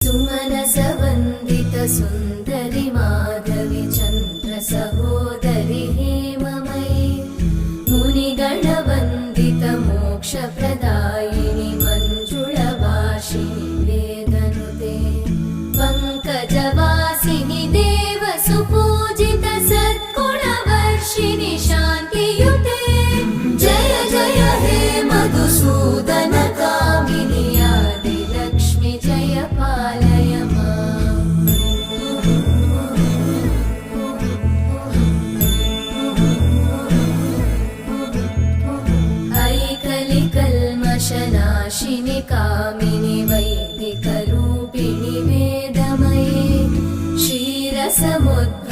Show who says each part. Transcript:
Speaker 1: सुमनसवन्दित सुन्दरि माधवि चन्द्र सहोदरि हेममयि मुनिगणवन्दित मोक्षप्रदायिनि मञ्जुळभाषिणि वेदनुते पङ्कजवासिनि देवसुपूजित सद्गुणवर्षिणि शान्तियुते जय जय हे मधुसूदन कामिनि आदिलक्ष्मि जय पालय माम्। ऐकलिकल्मषनाशिनि कामिनि वैदिकरूपिणि वेदमये क्षीरसमुद्र